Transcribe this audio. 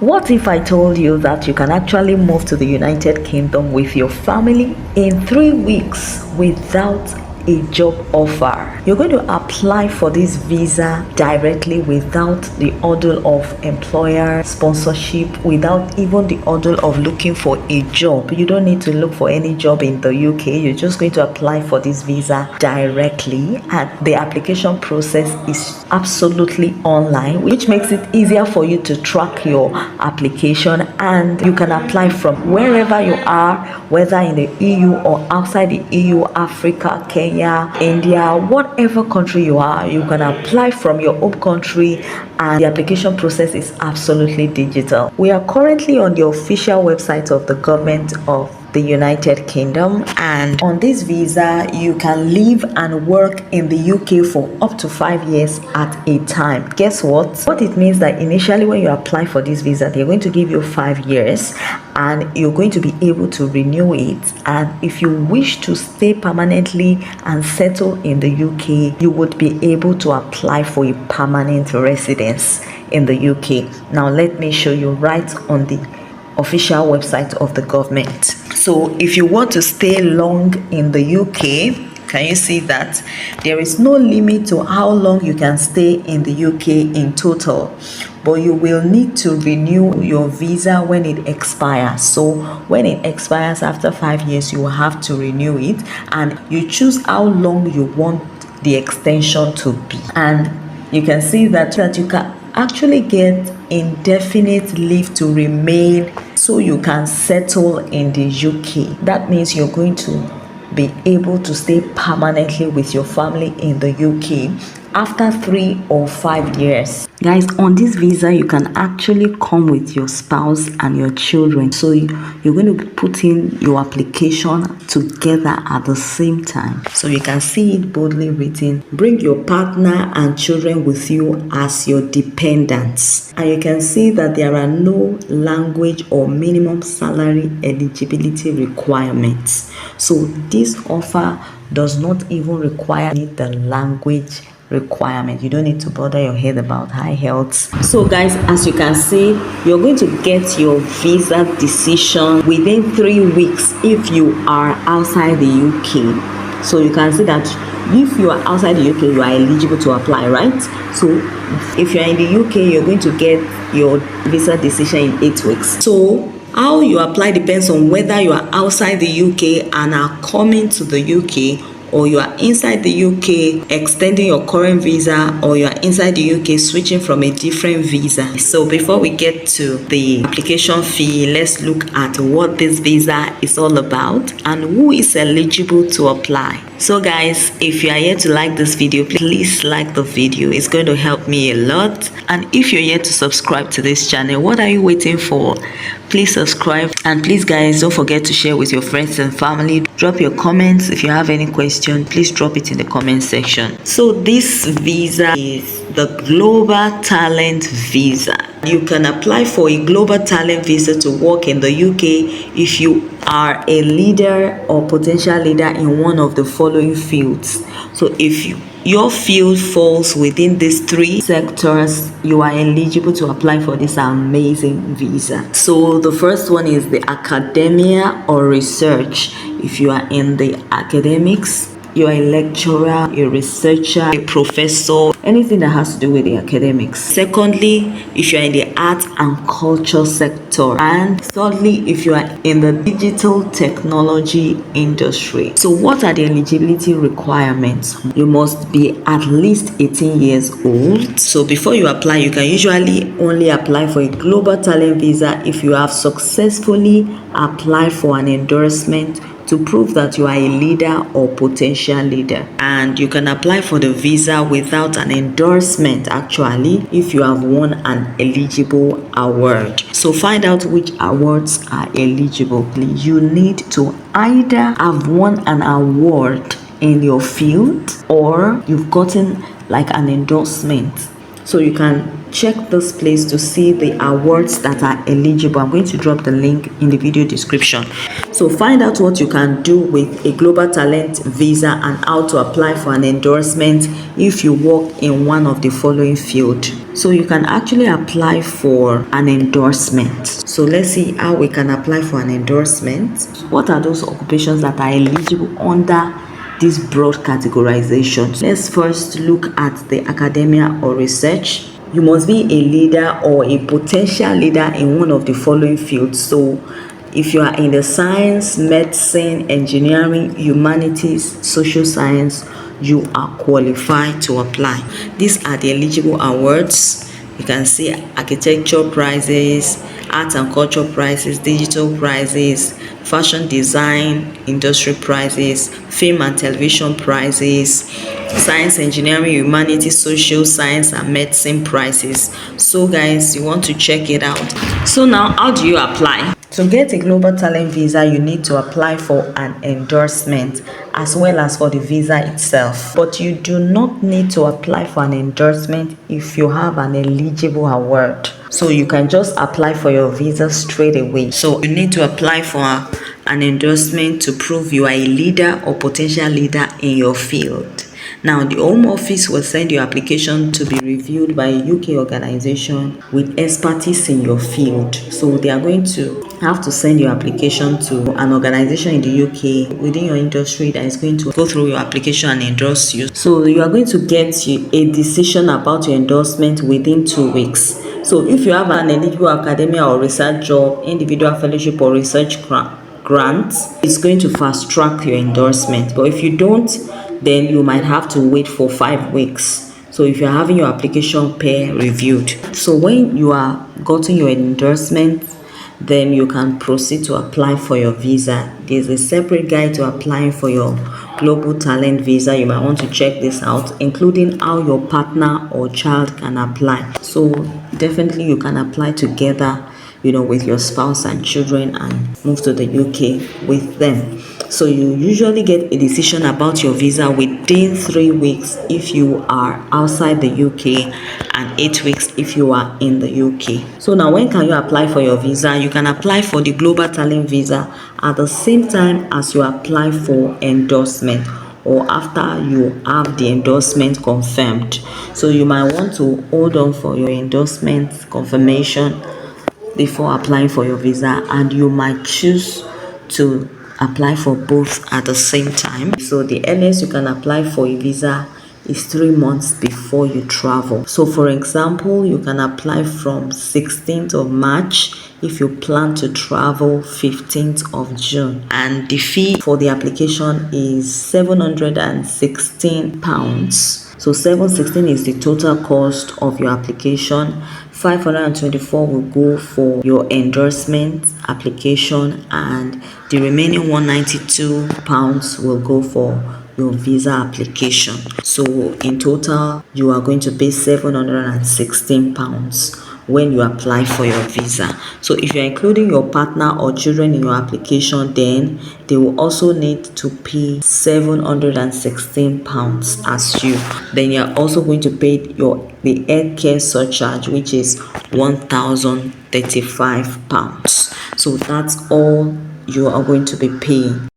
What if I told you that you can actually move to the United Kingdom with your family in 3 weeks without a job offer? You're going to apply for this visa directly without the hurdle of employer sponsorship, without even the hurdle of looking for a job. You don't need to look for any job in the UK. You're just going to apply for this visa directly, and the application process is absolutely online, which makes it easier for you to track your application, and you can apply from wherever you are, whether in the EU or outside the EU, Africa, Kenya, India, whatever country you are. You can apply from your home country, and the application process is absolutely digital. We are currently on the official website of the government of the United Kingdom, and on this visa you can live and work in the UK for up to 5 years at a time. Guess what it means? That initially when you apply for this visa, they're going to give you 5 years and you're going to be able to renew it, and if you wish to stay permanently and settle in the UK, you would be able to apply for a permanent residence in the UK. Now let me show you right on the official website of the government. So if you want to stay long in the UK, can you see that there is no limit to how long you can stay in the UK in total, but you will need to renew your visa when it expires. So when it expires after 5 years, you will have to renew it, and you choose how long you want the extension to be. And you can see that you can actually get indefinite leave to remain, so you can settle in the UK. That means you're going to be able to stay permanently with your family in the UK after 3 or 5 years. Guys, on this visa you can actually come with your spouse and your children, so you're going to put in your application together at the same time. So you can see it boldly written, bring your partner and children with you as your dependents. And you can see that there are no language or minimum salary eligibility requirements. So this offer does not even require the language requirement. You don't need to bother your head about high health. So guys, as you can see, you're going to get your visa decision within 3 weeks if you are outside the UK. So you can see that if you are outside the UK, you are eligible to apply, right? So if you're in the UK, you're going to get your visa decision in 8 weeks. So how you apply depends on whether you are outside the UK and are coming to the UK, or you are inside the UK extending your current visa, or you are inside the UK switching from a different visa. So before we get to the application fee, let's look at what this visa is all about and who is eligible to apply. So guys, if you are here to like this video, please like the video. It's going to help me a lot. And if you're yet to subscribe to this channel, what are you waiting for? Please subscribe, and please guys, don't forget to share with your friends and family. Drop your comments. If you have any question, please drop it in the comment section. So this visa is the Global Talent Visa. You can apply for a Global Talent Visa to work in the UK if you are a leader or potential leader in one of the following fields. So if your field falls within these 3 sectors, you are eligible to apply for this amazing visa. So the first one is the academia or research. If you are in the academics, you are a lecturer, a researcher, a professor, anything that has to do with the academics. Secondly, if you are in the art and culture sector. And thirdly, if you are in the digital technology industry. So what are the eligibility requirements? You must be at least 18 years old. So before you apply, you can usually only apply for a Global Talent Visa if you have successfully applied for an endorsement to prove that you are a leader or potential leader. And you can apply for the visa without an endorsement actually if you have won an eligible award. So find out which awards are eligible. You need to either have won an award in your field, or you've gotten like an endorsement. So you can check this place to see the awards that are eligible. I'm going to drop the link in the video description. So find out what you can do with a global talent visa and how to apply for an endorsement if you work in one of the following fields. So you can actually apply for an endorsement. So let's see how we can apply for an endorsement. What are those occupations that are eligible under this broad categorization? Let's first look at the academia or research. You must be a leader or a potential leader in one of the following fields. So if you are in the science, medicine, engineering, humanities, social science, you are qualified to apply. These are the eligible awards. You can see architecture prizes, art and culture prizes, digital prizes, fashion design, industry prizes, film and television prizes, science, engineering, humanities, social science and medicine prizes. So guys, you want to check it out. So now, how do you apply? To get a global talent visa, you need to apply for an endorsement as well as for the visa itself. But you do not need to apply for an endorsement if you have an eligible award. So you can just apply for your visa straight away. So you need to apply for an endorsement to prove you are a leader or potential leader in your field. Now, the Home Office will send your application to be reviewed by a UK organization with expertise in your field. So they are going to have to send your application to an organization in the UK within your industry that is going to go through your application and endorse you. So you are going to get a decision about your endorsement within 2 weeks. So if you have an eligible academia or research job, individual fellowship or research grant, it's going to fast track your endorsement. But if you don't, then you might have to wait for 5 weeks. So if you're having your application peer reviewed, so when you are getting your endorsement, then you can proceed to apply for your visa. There's a separate guide to applying for your global talent visa. You might want to check this out, including how your partner or child can apply. So definitely you can apply together, with your spouse and children and move to the UK with them. So you usually get a decision about your visa within 3 weeks if you are outside the UK and 8 weeks if you are in the UK. So now, when can you apply for your visa? You can apply for the global talent visa at the same time as you apply for endorsement, or after you have the endorsement confirmed. So you might want to hold on for your endorsement confirmation before applying for your visa, and you might choose to apply for both at the same time. So the earliest you can apply for a visa is 3 months before you travel. So for example, you can apply from 16th of March if you plan to travel 15th of June, and the fee for the application is £716. So 716 is the total cost of your application. 524 will go for your endorsement application, and the remaining £192 will go for your visa application. So in total, you are going to pay £716 when you apply for your visa. So if you're including your partner or children in your application, then they will also need to pay £716 as you. Then you're also going to pay the health care surcharge, which is £1,035. So that's all you are going to be paying.